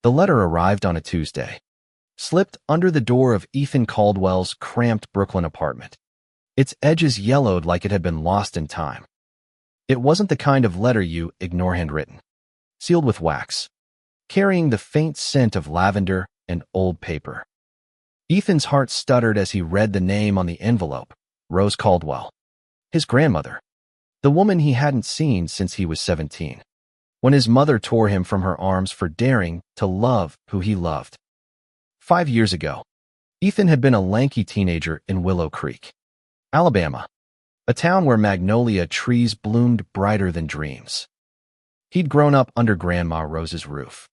The letter arrived on a Tuesday, slipped under the door of Ethan Caldwell's cramped Brooklyn apartment. Its edges yellowed like it had been lost in time. It wasn't the kind of letter you ignore handwritten, sealed with wax, carrying the faint scent of lavender and old paper. Ethan's heart stuttered as he read the name on the envelope, Rose Caldwell. His grandmother, the woman he hadn't seen since he was 17, when his mother tore him from her arms for daring to love who he loved. 5 years ago, Ethan had been a lanky teenager in Willow Creek, Alabama, a town where magnolia trees bloomed brighter than dreams. He'd grown up under Grandma Rose's roof,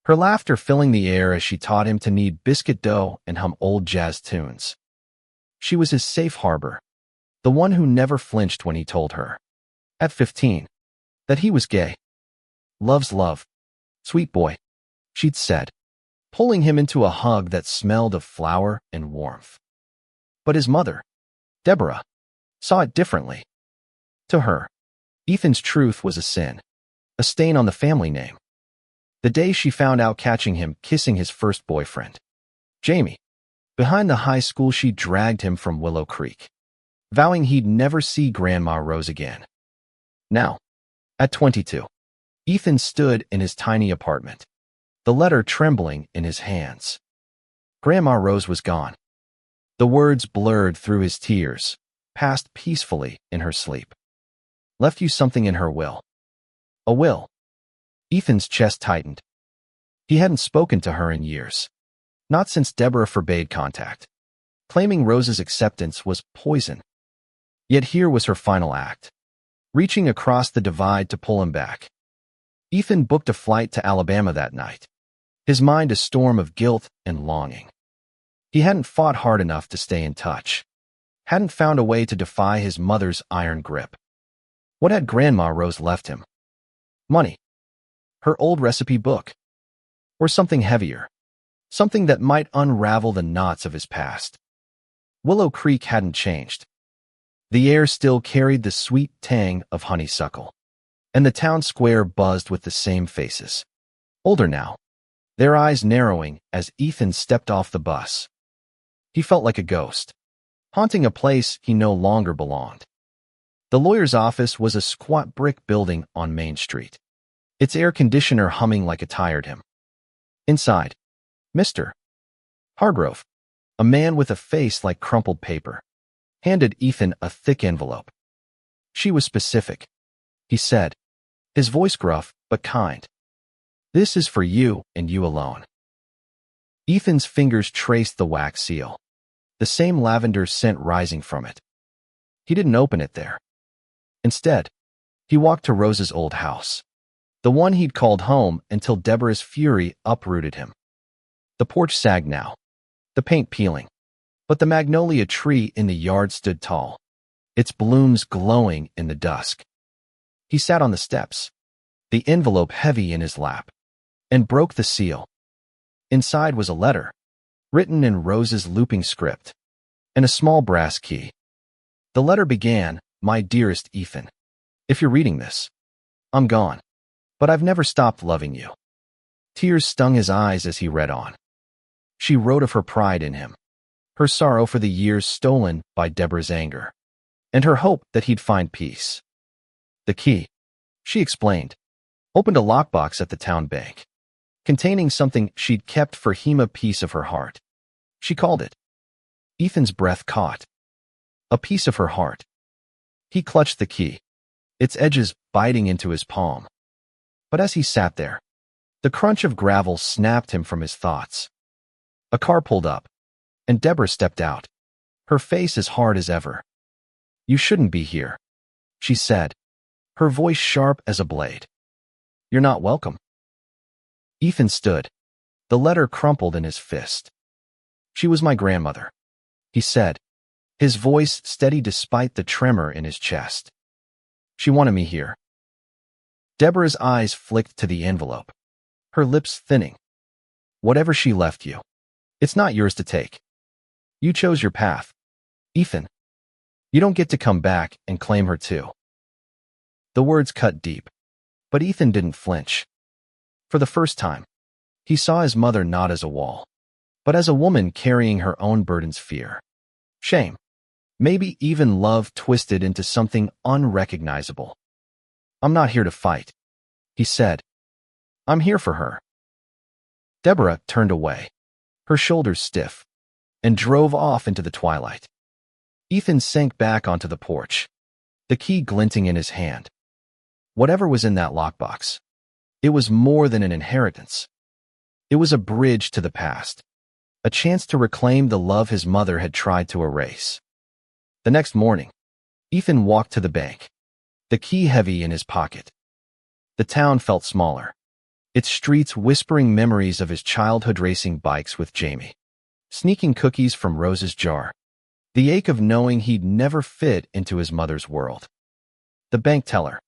her laughter filling the air as she taught him to knead biscuit dough and hum old jazz tunes. She was his safe harbor, the one who never flinched when he told her, at 15, that he was gay. "Love's love, sweet boy," she'd said, pulling him into a hug that smelled of flower and warmth. But his mother, Deborah, saw it differently. To her, Ethan's truth was a sin, a stain on the family name. The day she found out catching him kissing his first boyfriend, Jamie, behind the high school, she dragged him from Willow Creek, vowing he'd never see Grandma Rose again. Now, at 22, Ethan stood in his tiny apartment, the letter trembling in his hands. Grandma Rose was gone. The words blurred through his tears, passed peacefully in her sleep. Left you something in her will. A will. Ethan's chest tightened. He hadn't spoken to her in years, not since Deborah forbade contact, claiming Rose's acceptance was poison. Yet here was her final act, reaching across the divide to pull him back. Ethan booked a flight to Alabama that night, his mind a storm of guilt and longing. He hadn't fought hard enough to stay in touch, hadn't found a way to defy his mother's iron grip. What had Grandma Rose left him? Money. Her old recipe book. Or something heavier, something that might unravel the knots of his past. Willow Creek hadn't changed. The air still carried the sweet tang of honeysuckle, and the town square buzzed with the same faces. Older now, their eyes narrowing as Ethan stepped off the bus. He felt like a ghost, haunting a place he no longer belonged. The lawyer's office was a squat brick building on Main Street, its air conditioner humming like it tired him. Inside, Mr. Hargrove, a man with a face like crumpled paper, handed Ethan a thick envelope. She was specific, he said, his voice gruff but kind. "This is for you and you alone." Ethan's fingers traced the wax seal, the same lavender scent rising from it. He didn't open it there. Instead, he walked to Rose's old house, the one he'd called home until Deborah's fury uprooted him. The porch sagged now, the paint peeling, but the magnolia tree in the yard stood tall, its blooms glowing in the dusk. He sat on the steps, the envelope heavy in his lap, and broke the seal. Inside was a letter, written in Rose's looping script, and a small brass key. The letter began, "My dearest Ethan, if you're reading this, I'm gone, but I've never stopped loving you." Tears stung his eyes as he read on. She wrote of her pride in him, her sorrow for the years stolen by Deborah's anger, and her hope that he'd find peace. The key, she explained, opened a lockbox at the town bank, containing something she'd kept for him, a piece of her heart. She called it. Ethan's breath caught. A piece of her heart. He clutched the key, its edges biting into his palm. But as he sat there, the crunch of gravel snapped him from his thoughts. A car pulled up, and Deborah stepped out, her face as hard as ever. "You shouldn't be here," she said, her voice sharp as a blade. "You're not welcome." Ethan stood, the letter crumpled in his fist. "She was my grandmother," he said, his voice steady despite the tremor in his chest. "She wanted me here." Deborah's eyes flicked to the envelope, her lips thinning. "Whatever she left you, it's not yours to take. You chose your path, Ethan. You don't get to come back and claim her too." The words cut deep, but Ethan didn't flinch. For the first time, He saw his mother not as a wall, but as a woman carrying her own burdens, fear, shame, maybe even love twisted into something unrecognizable. "I'm not here to fight," he said. "I'm here for her." Deborah turned away, her shoulders stiff, and drove off into the twilight. Ethan sank back onto the porch, the key glinting in his hand. Whatever was in that lockbox, it was more than an inheritance. It was a bridge to the past, a chance to reclaim the love his mother had tried to erase. The next morning, Ethan walked to the bank, the key heavy in his pocket. The town felt smaller, its streets whispering memories of his childhood racing bikes with Jamie, sneaking cookies from Rose's jar, the ache of knowing he'd never fit into his mother's world. The bank teller,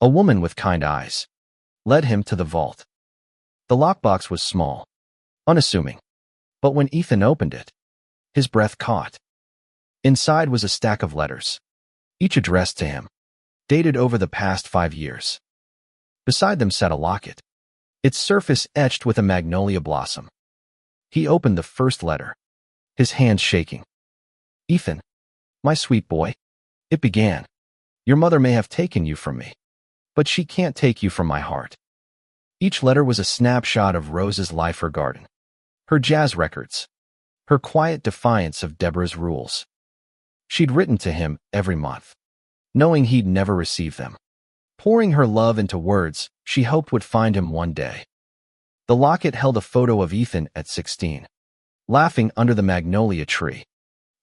a woman with kind eyes, led him to the vault. The lockbox was small, unassuming, but when Ethan opened it, his breath caught. Inside was a stack of letters, each addressed to him, dated over the past 5 years. Beside them sat a locket, its surface etched with a magnolia blossom. He opened the first letter, his hands shaking. "Ethan, my sweet boy," it began. "Your mother may have taken you from me, but she can't take you from my heart." Each letter was a snapshot of Rose's life, her garden, her jazz records, her quiet defiance of Deborah's rules. She'd written to him every month, knowing he'd never receive them, pouring her love into words she hoped would find him one day. The locket held a photo of Ethan at 16, laughing under the magnolia tree,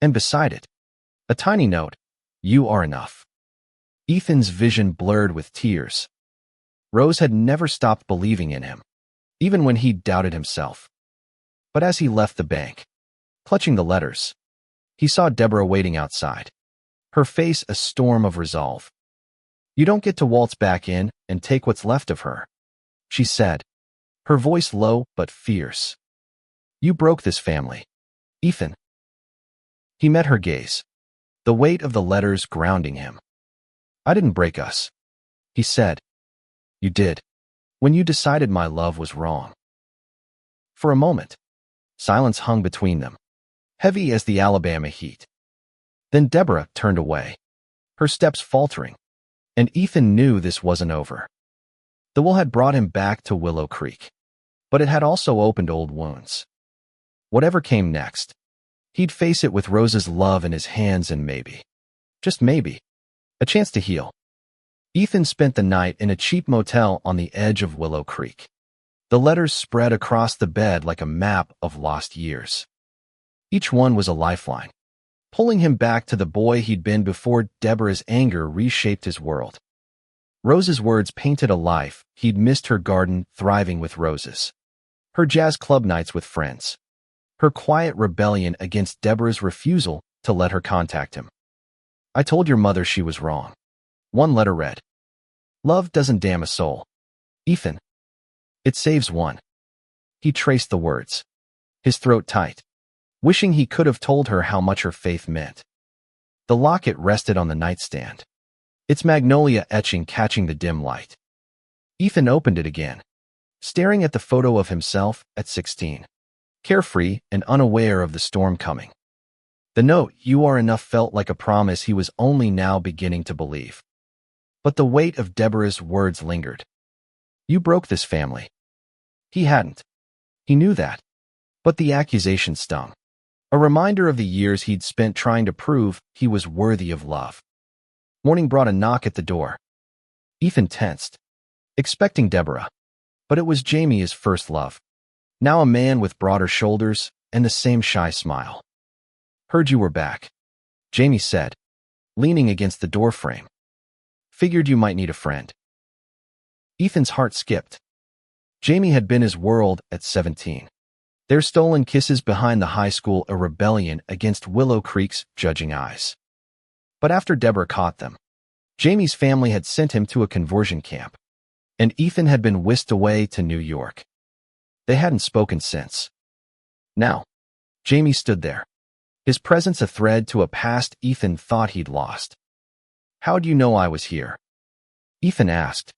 and beside it, a tiny note, "You are enough." Ethan's vision blurred with tears. Rose had never stopped believing in him, even when he doubted himself. But as he left the bank, clutching the letters, he saw Deborah waiting outside, her face a storm of resolve. "You don't get to waltz back in and take what's left of her," she said, her voice low but fierce. "You broke this family, Ethan." He met her gaze, the weight of the letters grounding him. "I didn't break us," he said. "You did, when you decided my love was wrong." For a moment, silence hung between them, heavy as the Alabama heat. Then Deborah turned away, her steps faltering, and Ethan knew this wasn't over. The will had brought him back to Willow Creek, but it had also opened old wounds. Whatever came next, he'd face it with Rose's love in his hands and maybe, just maybe, a chance to heal. Ethan spent the night in a cheap motel on the edge of Willow Creek. The letters spread across the bed like a map of lost years. Each one was a lifeline, pulling him back to the boy he'd been before Deborah's anger reshaped his world. Rose's words painted a life he'd missed, her garden thriving with roses, her jazz club nights with friends, her quiet rebellion against Deborah's refusal to let her contact him. "I told your mother she was wrong," one letter read. "Love doesn't damn a soul, Ethan. It saves one." He traced the words, his throat tight, wishing he could have told her how much her faith meant. The locket rested on the nightstand, its magnolia etching catching the dim light. Ethan opened it again, staring at the photo of himself at 16, carefree and unaware of the storm coming. The note, "You are enough," felt like a promise he was only now beginning to believe. But the weight of Deborah's words lingered. "You broke this family." He hadn't. He knew that. But the accusation stung, a reminder of the years he'd spent trying to prove he was worthy of love. Morning brought a knock at the door. Ethan tensed, expecting Deborah, but it was Jamie, his first love, now a man with broader shoulders and the same shy smile. "Heard you were back," Jamie said, leaning against the doorframe. "Figured you might need a friend." Ethan's heart skipped. Jamie had been his world at 17. Their stolen kisses behind the high school, a rebellion against Willow Creek's judging eyes. But after Deborah caught them, Jamie's family had sent him to a conversion camp, and Ethan had been whisked away to New York. They hadn't spoken since. Now, Jamie stood there, his presence a thread to a past Ethan thought he'd lost. "How'd you know I was here?" Ethan asked,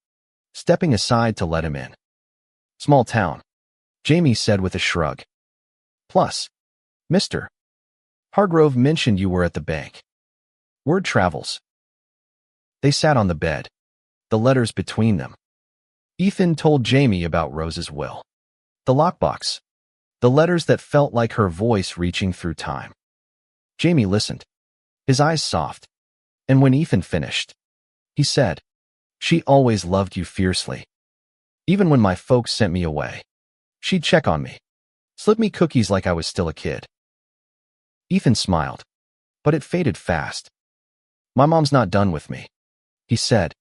stepping aside to let him in. "Small town. Jamie said with a shrug. Plus, Mr. Hargrove mentioned you were at the bank. Word travels. They sat on the bed, the letters between them. Ethan told Jamie about Rose's will. The lockbox. The letters that felt like her voice reaching through time. Jamie listened, his eyes soft. And when Ethan finished, he said, "She always loved you fiercely. Even when my folks sent me away, she'd check on me, slip me cookies like I was still a kid." Ethan smiled, but it faded fast. "My mom's not done with me," he said.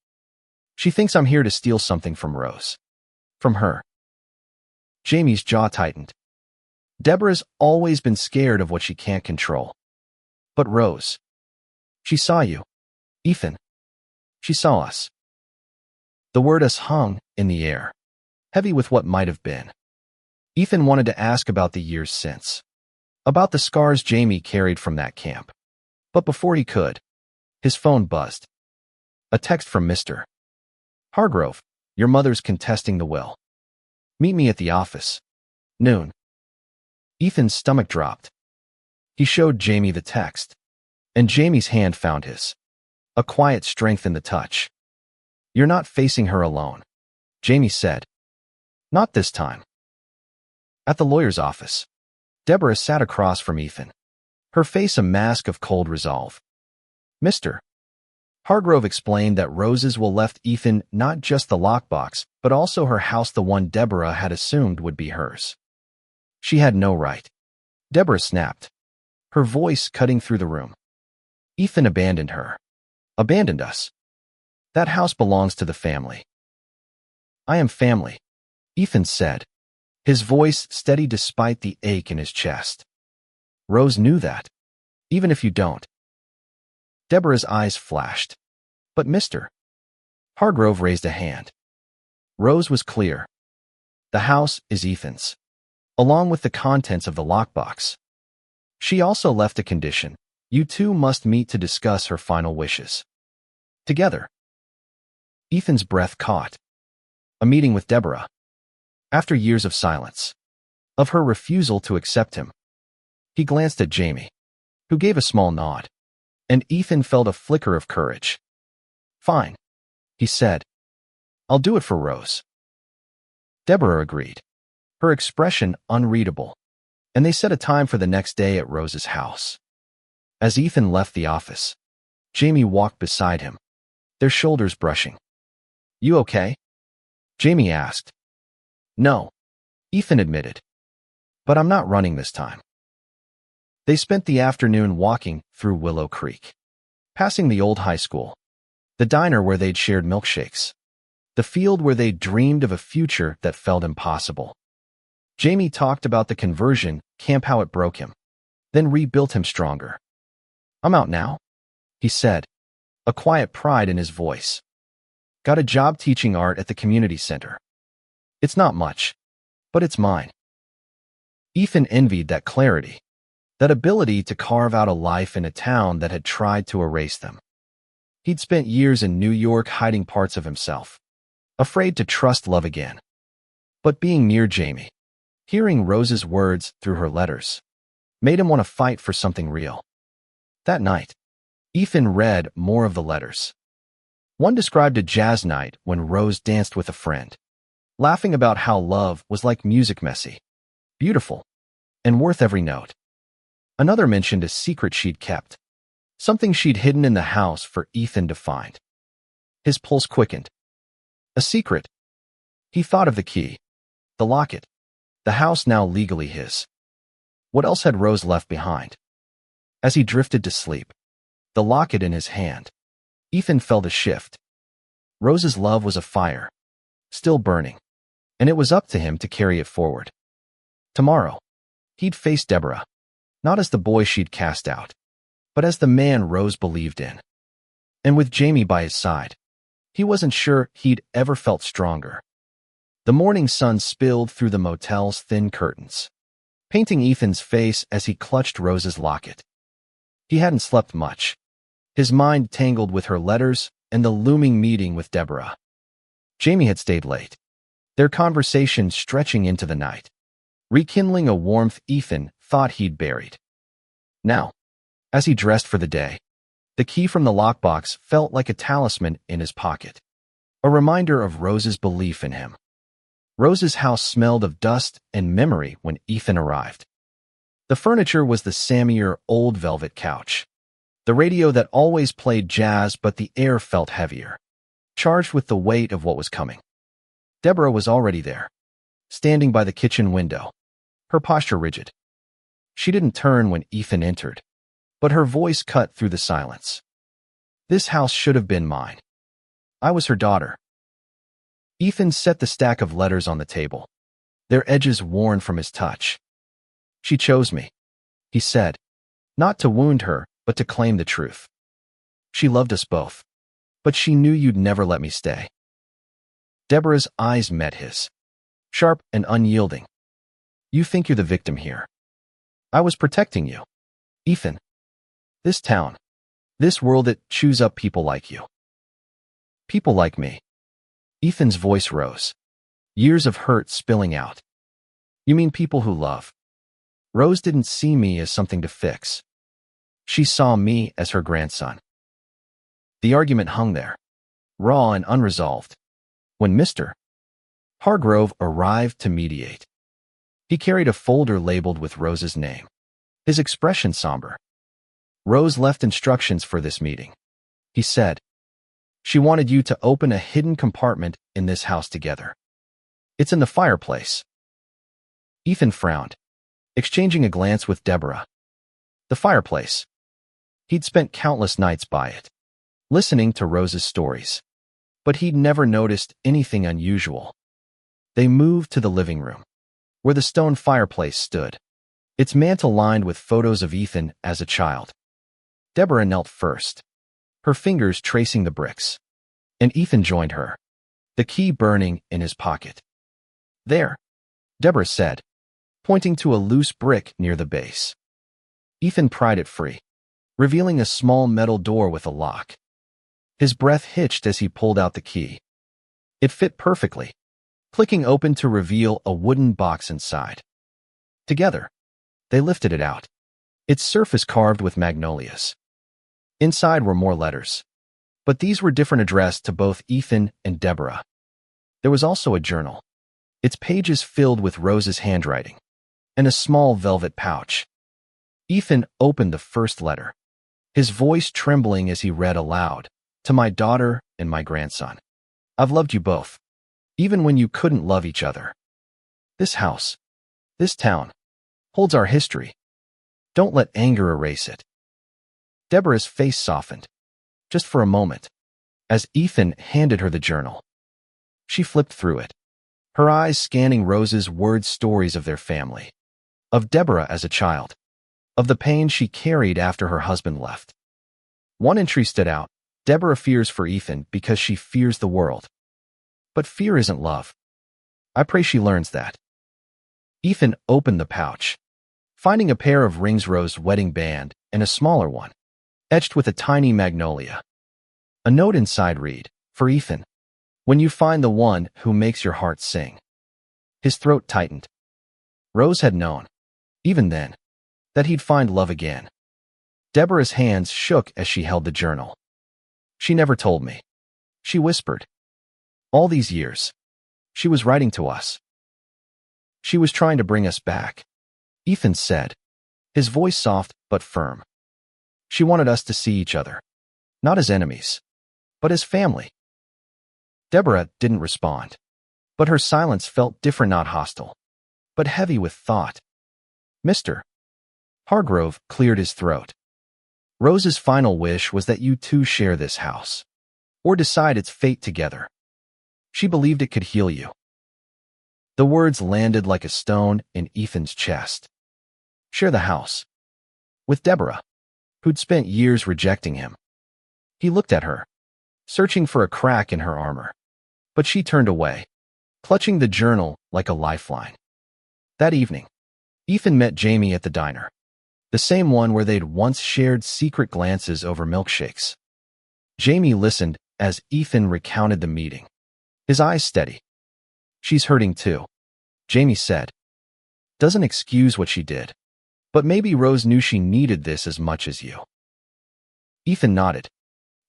"She thinks I'm here to steal something from Rose. From her." Jamie's jaw tightened. Deborah's always been scared of what she can't control. But Rose. She saw you. Ethan. She saw us. The word us hung in the air, heavy with what might have been. Ethan wanted to ask about the years since, about the scars Jamie carried from that camp. But before he could, his phone buzzed. A text from Mr. Hargrove, "Your mother's contesting the will. Meet me at the office. Noon." Ethan's stomach dropped. He showed Jamie the text, and Jamie's hand found his. A quiet strength in the touch. "You're not facing her alone," Jamie said. "Not this time." At the lawyer's office, Deborah sat across from Ethan, her face a mask of cold resolve. Mr. Hargrove explained that Rose's will left Ethan not just the lockbox, but also her house, the one Deborah had assumed would be hers. She had no right. Deborah snapped, her voice cutting through the room. "Ethan abandoned her. Abandoned us. That house belongs to the family." "I am family," Ethan said, his voice steady despite the ache in his chest. "Rose knew that, even if you don't." Deborah's eyes flashed. "But Mr. Hargrove raised a hand. Rose was clear. "The house is Ethan's, along with the contents of the lockbox. She also left a condition. You two must meet to discuss her final wishes. Together." Ethan's breath caught. A meeting with Deborah. After years of silence, of her refusal to accept him. He glanced at Jamie, who gave a small nod, and Ethan felt a flicker of courage. "Fine," he said. "I'll do it for Rose." Deborah agreed, her expression unreadable, and they set a time for the next day at Rose's house. As Ethan left the office, Jamie walked beside him, their shoulders brushing. "You okay?" Jamie asked. "No," Ethan admitted. "But I'm not running this time." They spent the afternoon walking through Willow Creek, passing the old high school, the diner where they'd shared milkshakes, the field where they'd dreamed of a future that felt impossible. Jamie talked about the conversion camp, how it broke him, then rebuilt him stronger. "I'm out now," he said, a quiet pride in his voice. "Got a job teaching art at the community center. It's not much, but it's mine." Ethan envied that clarity, that ability to carve out a life in a town that had tried to erase them. He'd spent years in New York hiding parts of himself, afraid to trust love again. But being near Jamie, hearing Rose's words through her letters, made him want to fight for something real. That night, Ethan read more of the letters. One described a jazz night when Rose danced with a friend, laughing about how love was like music, messy, beautiful, and worth every note. Another mentioned a secret she'd kept, something she'd hidden in the house for Ethan to find. His pulse quickened. A secret. He thought of the key, the locket, the house now legally his. What else had Rose left behind? As he drifted to sleep, the locket in his hand, Ethan felt a shift. Rose's love was a fire, still burning, and it was up to him to carry it forward. Tomorrow, he'd face Deborah, not as the boy she'd cast out, but as the man Rose believed in. And with Jamie by his side, he wasn't sure he'd ever felt stronger. The morning sun spilled through the motel's thin curtains, painting Ethan's face as he clutched Rose's locket. He hadn't slept much, his mind tangled with her letters and the looming meeting with Deborah. Jamie had stayed late, their conversation stretching into the night. rekindling a warmth Ethan thought he'd buried. Now, as he dressed for the day, the key from the lockbox felt like a talisman in his pocket, a reminder of Rose's belief in him. Rose's house smelled of dust and memory when Ethan arrived. The furniture was the Samier old velvet couch, the radio that always played jazz, but the air felt heavier, charged with the weight of what was coming. Deborah was already there, standing by the kitchen window, her posture rigid. She didn't turn when Ethan entered, but her voice cut through the silence. This house should have been mine. I was her daughter. Ethan set the stack of letters on the table, their edges worn from his touch. She chose me, he said, not to wound her, but to claim the truth. She loved us both, but she knew you'd never let me stay. Deborah's eyes met his, sharp and unyielding. You think you're the victim here. I was protecting you. Ethan. This town. This world that chews up people like you. People like me. Ethan's voice rose, years of hurt spilling out. You mean people who love? Rose didn't see me as something to fix. She saw me as her grandson. The argument hung there, raw and unresolved, when Mr. Hargrove arrived to mediate. He carried a folder labeled with Rose's name, his expression somber. Rose left instructions for this meeting. He said, she wanted you to open a hidden compartment in this house together. It's in the fireplace. Ethan frowned, exchanging a glance with Deborah. The fireplace. He'd spent countless nights by it, listening to Rose's stories, but he'd never noticed anything unusual. They moved to the living room, where the stone fireplace stood, its mantel lined with photos of Ethan as a child. Deborah knelt first, her fingers tracing the bricks, and Ethan joined her, the key burning in his pocket. There, Deborah said, pointing to a loose brick near the base. Ethan pried it free, revealing a small metal door with a lock. His breath hitched as he pulled out the key. It fit perfectly, clicking open to reveal a wooden box inside. Together, they lifted it out, its surface carved with magnolias. Inside were more letters, but these were different, addressed to both Ethan and Deborah. There was also a journal, its pages filled with Rose's handwriting, and a small velvet pouch. Ethan opened the first letter, his voice trembling as he read aloud, to my daughter and my grandson. I've loved you both, even when you couldn't love each other. This house, this town, holds our history. Don't let anger erase it. Deborah's face softened, just for a moment, as Ethan handed her the journal. She flipped through it, her eyes scanning Rose's word stories of their family, of Deborah as a child, of the pain she carried after her husband left. One entry stood out. Deborah fears for Ethan because she fears the world. But fear isn't love. I pray she learns that. Ethan opened the pouch, finding a pair of rings, Rose's wedding band, and a smaller one, etched with a tiny magnolia. A note inside read, for Ethan, when you find the one who makes your heart sing. His throat tightened. Rose had known, even then, that he'd find love again. Deborah's hands shook as she held the journal. She never told me. She whispered. All these years, she was writing to us. She was trying to bring us back, Ethan said, his voice soft but firm. She wanted us to see each other, not as enemies, but as family. Deborah didn't respond, but her silence felt different, not hostile, but heavy with thought. Mr. Hargrove cleared his throat. Rose's final wish was that you two share this house, or decide its fate together. She believed it could heal you. The words landed like a stone in Ethan's chest. Share the house. With Deborah, who'd spent years rejecting him. He looked at her, searching for a crack in her armor, but she turned away, clutching the journal like a lifeline. That evening, Ethan met Jamie at the diner, the same one where they'd once shared secret glances over milkshakes. Jamie listened as Ethan recounted the meeting, his eyes steady. She's hurting too, Jamie said. Doesn't excuse what she did. But maybe Rose knew she needed this as much as you. Ethan nodded,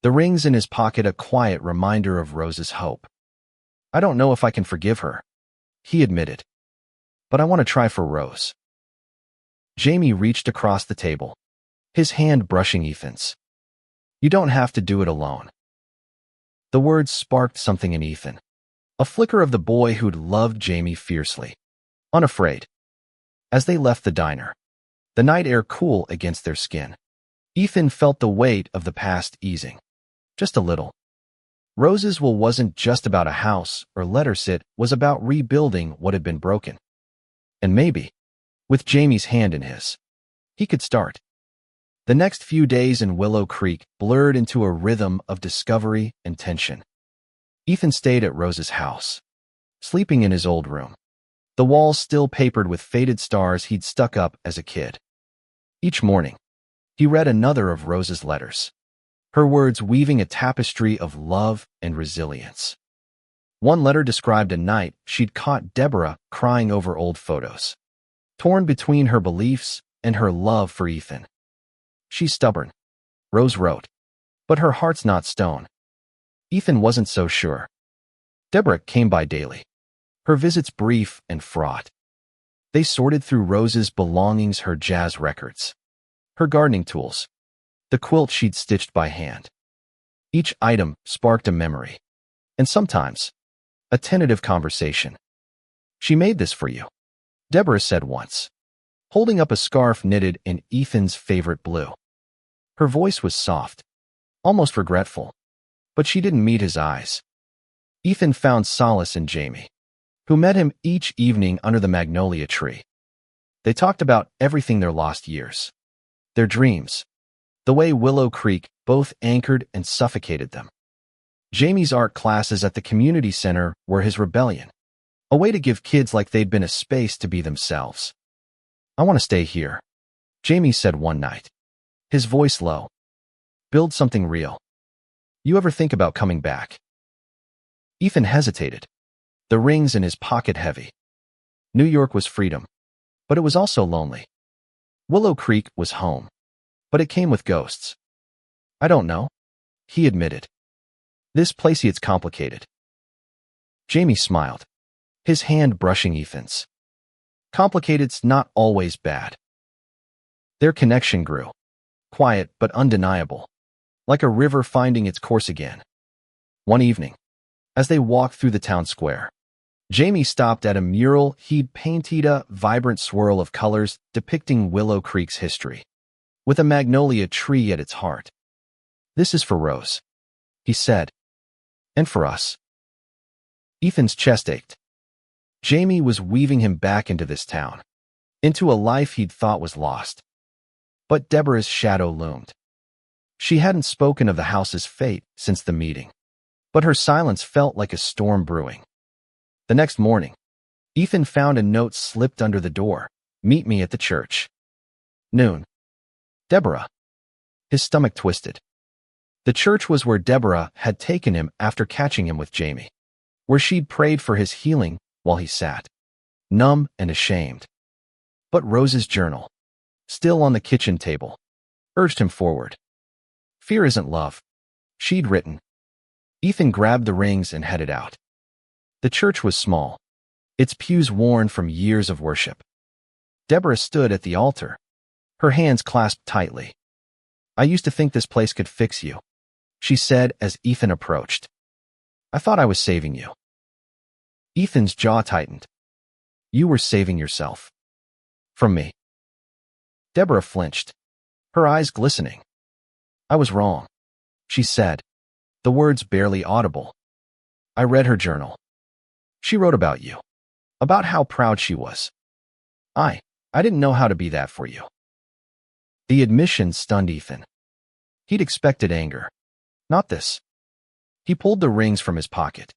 the rings in his pocket a quiet reminder of Rose's hope. I don't know if I can forgive her, he admitted. But I want to try for Rose. Jamie reached across the table, his hand brushing Ethan's. You don't have to do it alone. The words sparked something in Ethan, a flicker of the boy who'd loved Jamie fiercely, unafraid. As they left the diner, the night air cool against their skin, Ethan felt the weight of the past easing, just a little. Rose's will wasn't just about a house or letters, it was about rebuilding what had been broken. And maybe, with Jamie's hand in his, he could start. The next few days in Willow Creek blurred into a rhythm of discovery and tension. Ethan stayed at Rose's house, sleeping in his old room, the walls still papered with faded stars he'd stuck up as a kid. Each morning, he read another of Rose's letters, her words weaving a tapestry of love and resilience. One letter described a night she'd caught Deborah crying over old photos, torn between her beliefs and her love for Ethan. She's stubborn, Rose wrote, but her heart's not stone. Ethan wasn't so sure. Deborah came by daily, her visits brief and fraught. They sorted through Rose's belongings, her jazz records, her gardening tools, the quilt she'd stitched by hand. Each item sparked a memory, and sometimes, a tentative conversation. She made this for you, Deborah said once, holding up a scarf knitted in Ethan's favorite blue. Her voice was soft, almost regretful, but she didn't meet his eyes. Ethan found solace in Jamie, who met him each evening under the magnolia tree. They talked about everything their lost years, their dreams, the way Willow Creek both anchored and suffocated them. Jamie's art classes at the community center were his rebellion, a way to give kids like they'd been a space to be themselves. I want to stay here, Jamie said one night, his voice low. Build something real. You ever think about coming back? Ethan hesitated, the rings in his pocket heavy. New York was freedom, but it was also lonely. Willow Creek was home, but it came with ghosts. I don't know, he admitted. This place it's complicated. Jamie smiled, his hand brushing Ethan's. Complicated's not always bad. Their connection grew, quiet but undeniable, like a river finding its course again. One evening, as they walked through the town square, Jamie stopped at a mural he'd painted, a vibrant swirl of colors depicting Willow Creek's history, with a magnolia tree at its heart. This is for Rose, he said, and for us. Ethan's chest ached. Jamie was weaving him back into this town, into a life he'd thought was lost. But Deborah's shadow loomed. She hadn't spoken of the house's fate since the meeting, but her silence felt like a storm brewing. The next morning, Ethan found a note slipped under the door. Meet me at the church. Noon. Deborah. His stomach twisted. The church was where Deborah had taken him after catching him with Jamie, where she'd prayed for his healing while he sat, numb and ashamed. But Rose's journal, still on the kitchen table, urged him forward. Fear isn't love, she'd written. Ethan grabbed the rings and headed out. The church was small, its pews worn from years of worship. Deborah stood at the altar, her hands clasped tightly. I used to think this place could fix you, she said as Ethan approached. I thought I was saving you. Ethan's jaw tightened. You were saving yourself. From me. Deborah flinched, her eyes glistening. I was wrong, she said, the words barely audible. I read her journal. She wrote about you, about how proud she was. I didn't know how to be that for you. The admission stunned Ethan. He'd expected anger, not this. He pulled the rings from his pocket,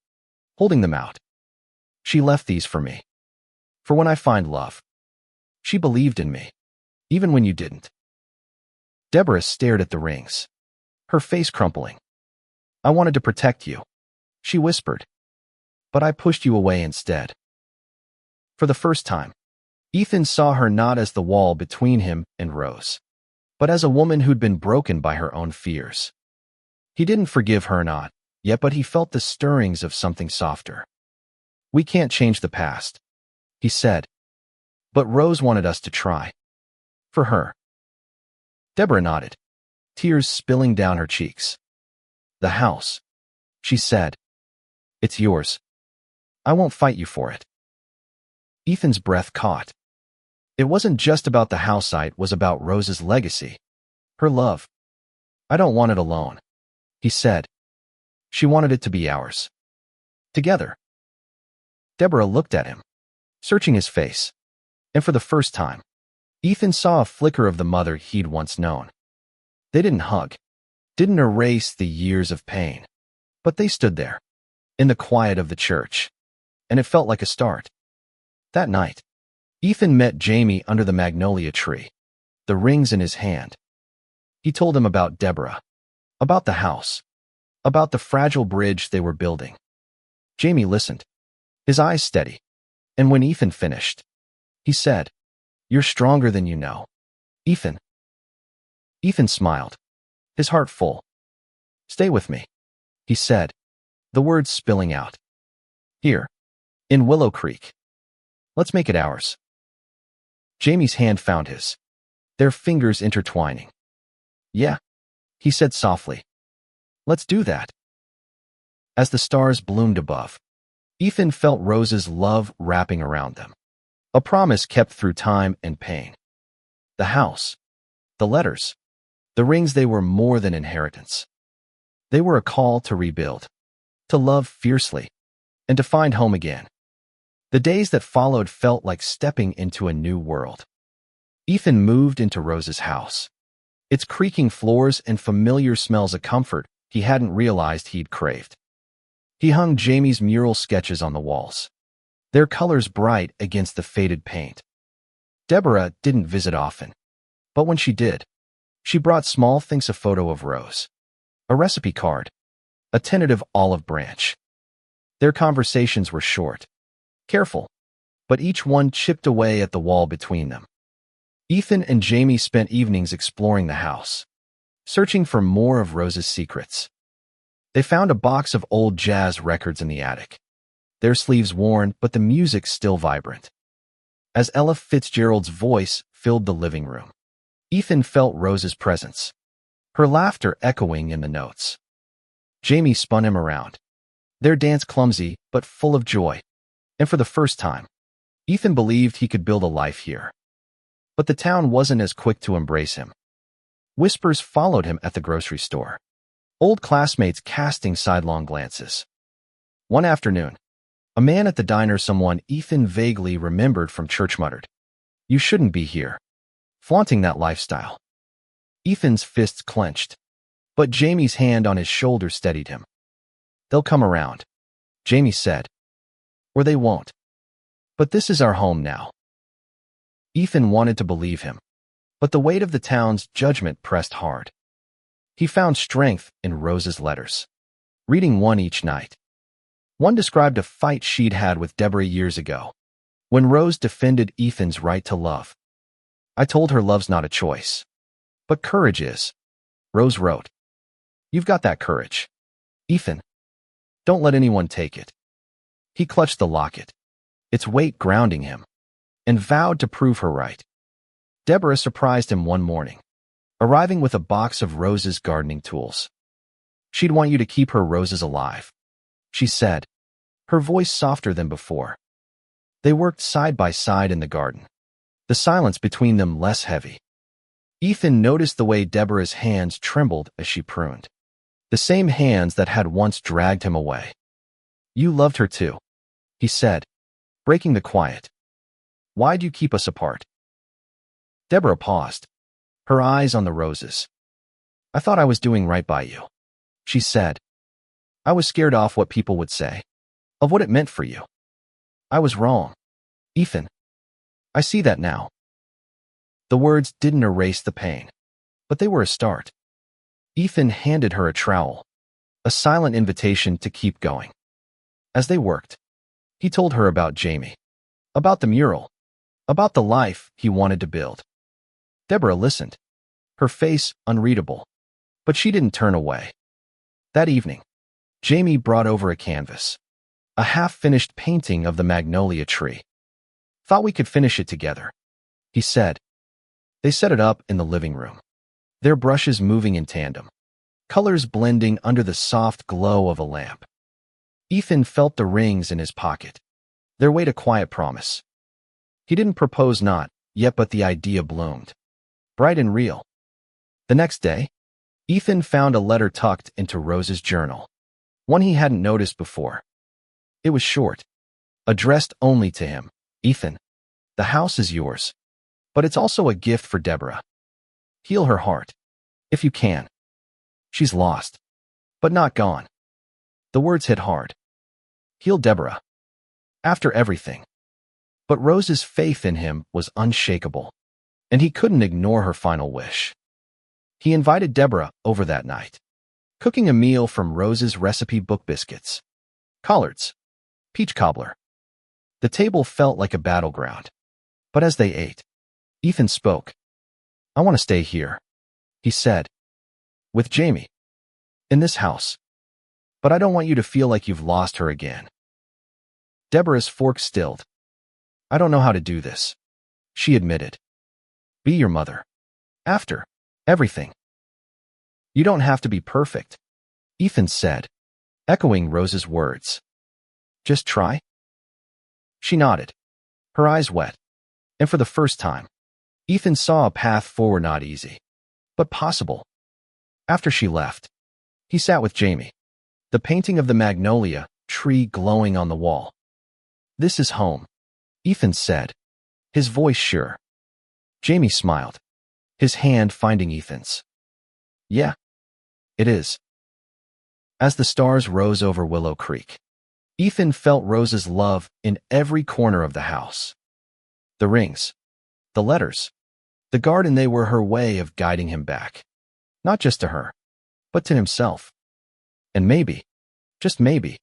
holding them out. She left these for me, for when I find love. She believed in me, even when you didn't. Deborah stared at the rings, her face crumpling. I wanted to protect you, she whispered, but I pushed you away instead. For the first time, Ethan saw her not as the wall between him and Rose, but as a woman who'd been broken by her own fears. He didn't forgive her not yet, but he felt the stirrings of something softer. "We can't change the past," he said, "but Rose wanted us to try. For her." Deborah nodded, tears spilling down her cheeks. "The house," she said. "It's yours. I won't fight you for it." Ethan's breath caught. It wasn't just about the house, it was about Rose's legacy, her love. "I don't want it alone," he said. "She wanted it to be ours. Together." Deborah looked at him, searching his face, and for the first time, Ethan saw a flicker of the mother he'd once known. They didn't hug, didn't erase the years of pain, but they stood there, in the quiet of the church, and it felt like a start. That night, Ethan met Jamie under the magnolia tree, the rings in his hand. He told him about Deborah, about the house, about the fragile bridge they were building. Jamie listened, his eyes steady, and when Ethan finished, he said, "You're stronger than you know, Ethan." Ethan smiled, his heart full. "Stay with me," he said, the words spilling out. "Here, in Willow Creek. Let's make it ours." Jamie's hand found his, their fingers intertwining. "Yeah," he said softly. "Let's do that." As the stars bloomed above, Ethan felt Rose's love wrapping around them, a promise kept through time and pain. The house, the letters, the rings, they were more than inheritance. They were a call to rebuild, to love fiercely, and to find home again. The days that followed felt like stepping into a new world. Ethan moved into Rose's house, its creaking floors and familiar smells a comfort he hadn't realized he'd craved. He hung Jamie's mural sketches on the walls, their colors bright against the faded paint. Deborah didn't visit often, but when she did, she brought small things: a photo of Rose, a recipe card, a tentative olive branch. Their conversations were short, careful, but each one chipped away at the wall between them. Ethan and Jamie spent evenings exploring the house, searching for more of Rose's secrets. They found a box of old jazz records in the attic, their sleeves worn but the music still vibrant. As Ella Fitzgerald's voice filled the living room, Ethan felt Rose's presence, her laughter echoing in the notes. Jamie spun him around, their dance clumsy but full of joy, and for the first time, Ethan believed he could build a life here. But the town wasn't as quick to embrace him. Whispers followed him at the grocery store, old classmates casting sidelong glances. One afternoon, a man at the diner someone Ethan vaguely remembered from church muttered, "You shouldn't be here, flaunting that lifestyle." Ethan's fists clenched, but Jamie's hand on his shoulder steadied him. "They'll come around," Jamie said. "Or they won't. But this is our home now." Ethan wanted to believe him, but the weight of the town's judgment pressed hard. He found strength in Rose's letters, reading one each night. One described a fight she'd had with Deborah years ago, when Rose defended Ethan's right to love. "I told her love's not a choice, but courage is," Rose wrote. "You've got that courage, Ethan. Don't let anyone take it." He clutched the locket, its weight grounding him, and vowed to prove her right. Deborah surprised him one morning, arriving with a box of Rose's gardening tools. "She'd want you to keep her roses alive," she said, her voice softer than before. They worked side by side in the garden, the silence between them less heavy. Ethan noticed the way Deborah's hands trembled as she pruned, the same hands that had once dragged him away. "You loved her too," he said, breaking the quiet. "Why'd you keep us apart?" Deborah paused, her eyes on the roses. "I thought I was doing right by you," she said. "I was scared off what people would say, of what it meant for you. I was wrong, Ethan. I see that now." The words didn't erase the pain, but they were a start. Ethan handed her a trowel, a silent invitation to keep going. As they worked, he told her about Jamie, about the mural, about the life he wanted to build. Deborah listened, her face unreadable, but she didn't turn away. That evening, Jamie brought over a canvas, a half-finished painting of the magnolia tree. "Thought we could finish it together," he said. They set it up in the living room, their brushes moving in tandem, colors blending under the soft glow of a lamp. Ethan felt the rings in his pocket, their weight a quiet promise. He didn't propose not yet, but the idea bloomed, bright and real. The next day, Ethan found a letter tucked into Rose's journal, one he hadn't noticed before. It was short, addressed only to him. "Ethan, the house is yours, but it's also a gift for Deborah. Heal her heart, if you can. She's lost, but not gone." The words hit hard. Heal Deborah. After everything. But Rose's faith in him was unshakable, and he couldn't ignore her final wish. He invited Deborah over that night, cooking a meal from Rose's recipe book: biscuits, collards, peach cobbler. The table felt like a battleground, but as they ate, Ethan spoke. "I want to stay here," he said, "with Jamie, in this house, but I don't want you to feel like you've lost her again." Deborah's fork stilled. "I don't know how to do this," she admitted. "Be your mother. After everything. You don't have to be perfect," Ethan said, echoing Rose's words. "Just try." She nodded, her eyes wet, and for the first time, Ethan saw a path forward, not easy, but possible. After she left, he sat with Jamie, the painting of the magnolia tree glowing on the wall. "This is home," Ethan said, his voice sure. Jamie smiled, his hand finding Ethan's. "Yeah, it is." As the stars rose over Willow Creek, Ethan felt Rose's love in every corner of the house. The rings, the letters, the garden, they were her way of guiding him back, not just to her, but to himself. And maybe, just maybe,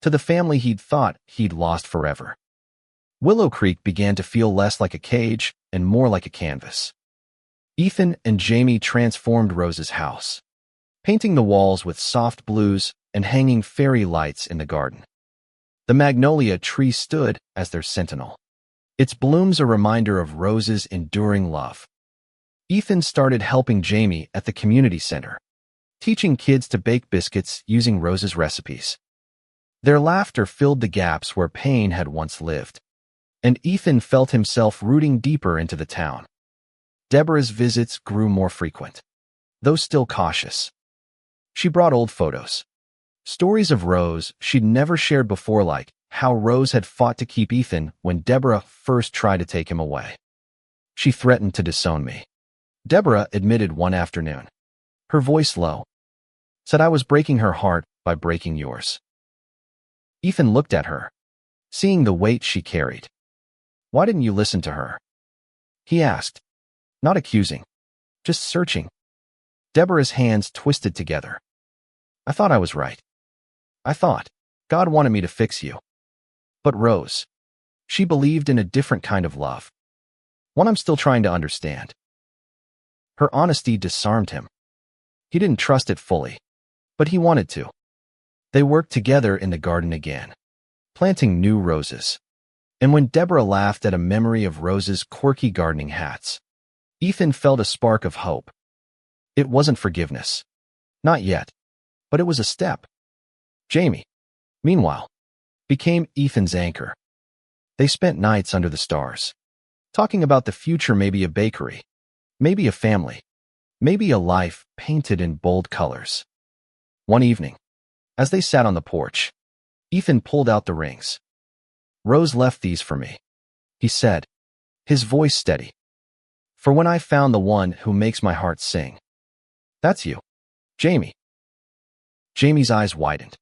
to the family he'd thought he'd lost forever. Willow Creek began to feel less like a cage and more like a canvas. Ethan and Jamie transformed Rose's house, painting the walls with soft blues and hanging fairy lights in the garden. The magnolia tree stood as their sentinel, its blooms a reminder of Rose's enduring love. Ethan started helping Jamie at the community center, teaching kids to bake biscuits using Rose's recipes. Their laughter filled the gaps where pain had once lived, and Ethan felt himself rooting deeper into the town. Deborah's visits grew more frequent, though still cautious. She brought old photos, stories of Rose she'd never shared before, like how Rose had fought to keep Ethan when Deborah first tried to take him away. "She threatened to disown me," Deborah admitted one afternoon, her voice low. "Said I was breaking her heart by breaking yours." Ethan looked at her, seeing the weight she carried. "Why didn't you listen to her?" he asked, not accusing, just searching. Deborah's hands twisted together. "I thought I was right. I thought God wanted me to fix you. But Rose, she believed in a different kind of love, one I'm still trying to understand." Her honesty disarmed him. He didn't trust it fully, but he wanted to. They worked together in the garden again, planting new roses. And when Deborah laughed at a memory of Rose's quirky gardening hats, Ethan felt a spark of hope. It wasn't forgiveness. Not yet. But it was a step. Jamie, meanwhile, became Ethan's anchor. They spent nights under the stars, talking about the future, maybe a bakery, maybe a family, maybe a life painted in bold colors. One evening, as they sat on the porch, Ethan pulled out the rings. "Rose left these for me," he said, his voice steady. "For when I found the one who makes my heart sing." "That's you, Jamie." Jamie's eyes widened,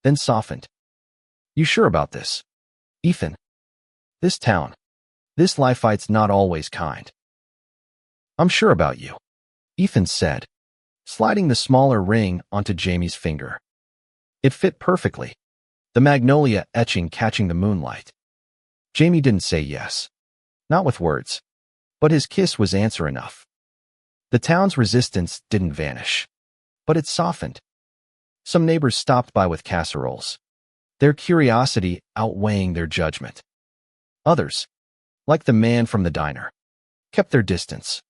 then softened. "You sure about this, Ethan? This town, this life, it's not always kind." "I'm sure about you," Ethan said, sliding the smaller ring onto Jamie's finger. It fit perfectly, the magnolia etching catching the moonlight. Jamie didn't say yes, Not with words, but his kiss was answer enough. The town's resistance didn't vanish, but it softened. Some neighbors stopped by with casseroles, their curiosity outweighing their judgment. Others, like the man from the diner, kept their distance.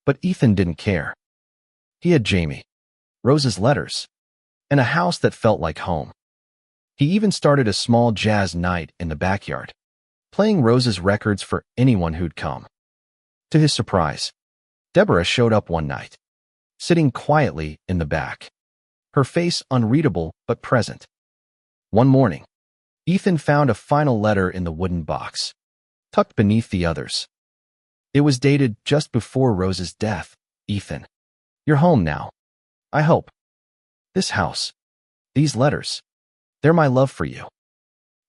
But Ethan didn't care. He had Jamie, Rose's letters, and a house that felt like home. He even started a small jazz night in the backyard, playing Rose's records for anyone who'd come. To his surprise, Deborah showed up one night, sitting quietly in the back, her face unreadable but present. One morning, Ethan found a final letter in the wooden box, tucked beneath the others. It was dated just before Rose's death. Ethan, you're home now. I hope. This house, these letters, they're my love for you.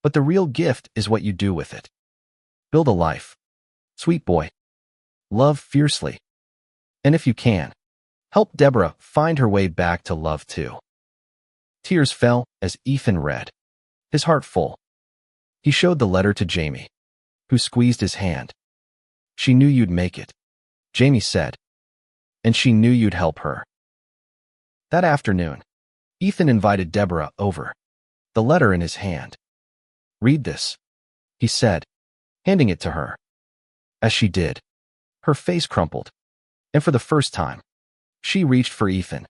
But the real gift is what you do with it. Build a life. Sweet boy. Love fiercely. And if you can, help Deborah find her way back to love too. Tears fell as Ethan read, his heart full. He showed the letter to Jamie, who squeezed his hand. She knew you'd make it, Jamie said, and she knew you'd help her. That afternoon, Ethan invited Deborah over, the letter in his hand. Read this, he said, handing it to her. As she did, her face crumpled, and for the first time, she reached for Ethan,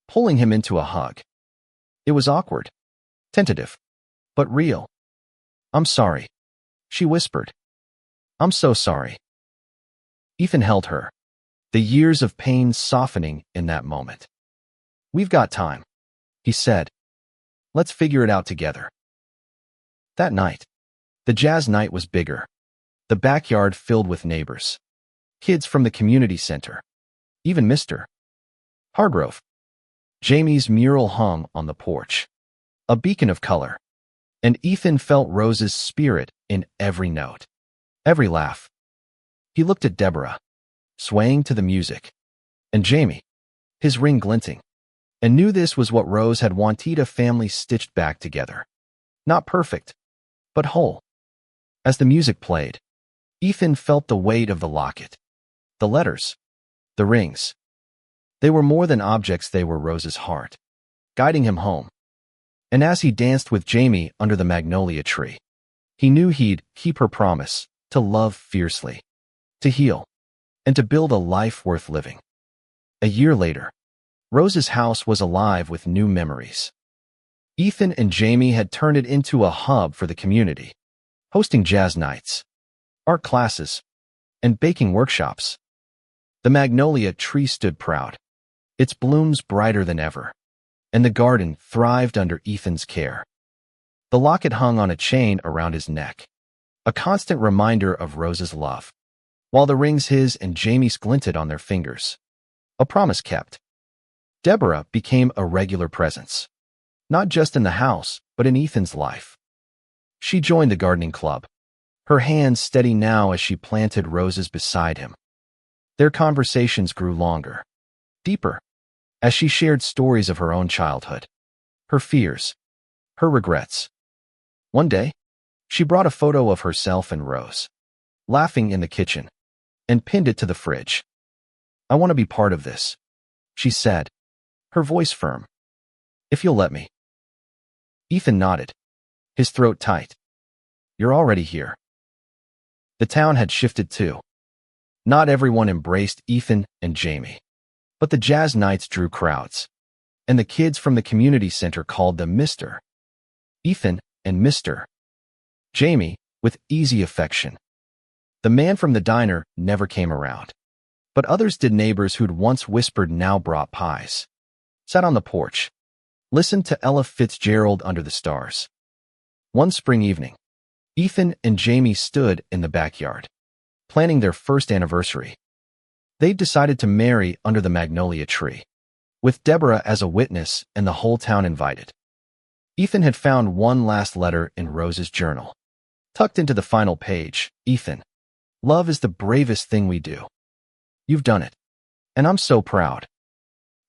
pulling him into a hug. It was awkward, tentative, but real. I'm sorry, she whispered. I'm so sorry. Ethan held her, the years of pain softening in that moment. We've got time, he said. Let's figure it out together. That night, the jazz night was bigger, the backyard filled with neighbors, kids from the community center, even Mr. Hargrove. Jamie's mural hung on the porch, a beacon of color, and Ethan felt Rose's spirit in every note, every laugh. He looked at Deborah, swaying to the music, and Jamie, his ring glinting, and knew this was what Rose had wanted, a family stitched back together. Not perfect, but whole. As the music played, Ethan felt the weight of the locket, the letters, the rings. They were more than objects, they were Rose's heart, guiding him home. And as he danced with Jamie under the magnolia tree, he knew he'd keep her promise to love fiercely, to heal, and to build a life worth living. A year later, Rose's house was alive with new memories. Ethan and Jamie had turned it into a hub for the community, hosting jazz nights, art classes, and baking workshops. The magnolia tree stood proud, its blooms brighter than ever, and the garden thrived under Ethan's care. The locket hung on a chain around his neck, a constant reminder of Rose's love, while the rings his and Jamie's glinted on their fingers. A promise kept. Deborah became a regular presence, not just in the house, but in Ethan's life. She joined the gardening club, her hands steady now as she planted roses beside him. Their conversations grew longer, deeper, as she shared stories of her own childhood, her fears, her regrets. One day, she brought a photo of herself and Rose, laughing in the kitchen, and pinned it to the fridge. I want to be part of this, she said, her voice firm. If you'll let me. Ethan nodded, his throat tight. You're already here. The town had shifted too. Not everyone embraced Ethan and Jamie, but the jazz nights drew crowds, and the kids from the community center called them Mr. Ethan and Mr. Jamie with easy affection. The man from the diner never came around, but others did. Neighbors who'd once whispered now brought pies, sat on the porch, listened to Ella Fitzgerald under the stars. One spring evening, Ethan and Jamie stood in the backyard, planning their first anniversary. They'd decided to marry under the magnolia tree, with Deborah as a witness and the whole town invited. Ethan had found one last letter in Rose's journal, tucked into the final page. Ethan, love is the bravest thing we do. You've done it, and I'm so proud.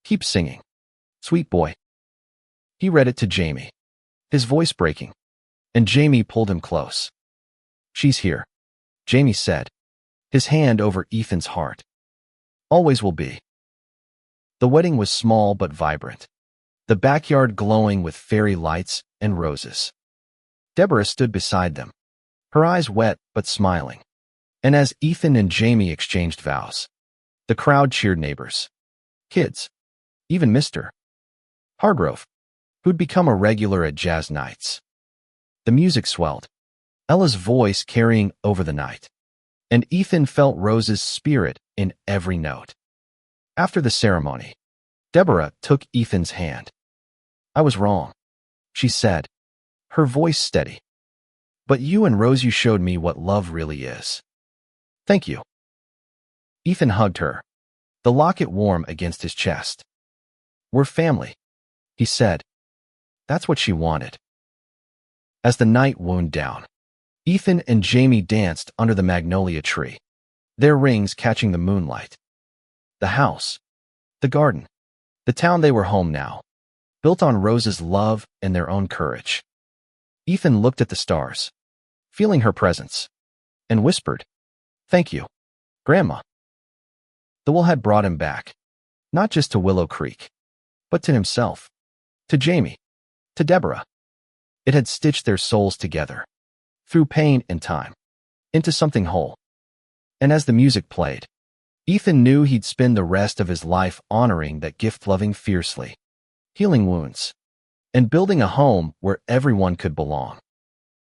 Keep singing, sweet boy. He read it to Jamie, his voice breaking, and Jamie pulled him close. She's here, Jamie said, his hand over Ethan's heart. Always will be. The wedding was small but vibrant, the backyard glowing with fairy lights and roses. Deborah stood beside them, her eyes wet but smiling. And as Ethan and Jamie exchanged vows, the crowd cheered neighbors, kids, even Mr. Hargrove, who'd become a regular at jazz nights. The music swelled, Ella's voice carrying over the night, and Ethan felt Rose's spirit in every note. After the ceremony, Deborah took Ethan's hand. "I was wrong," she said, her voice steady. "But you and Rose, you showed me what love really is. Thank you." Ethan hugged her, the locket warm against his chest. "We're family," he said. That's what she wanted. As the night wound down, Ethan and Jamie danced under the magnolia tree, their rings catching the moonlight. The house, the garden, the town, they were home now, built on Rose's love and their own courage. Ethan looked at the stars, feeling her presence, and whispered, "Thank you, Grandma." The will had brought him back, not just to Willow Creek, but to himself, to Jamie, to Deborah. It had stitched their souls together, through pain and time, into something whole. And as the music played, Ethan knew he'd spend the rest of his life honoring that gift, loving fiercely, healing wounds, and building a home where everyone could belong.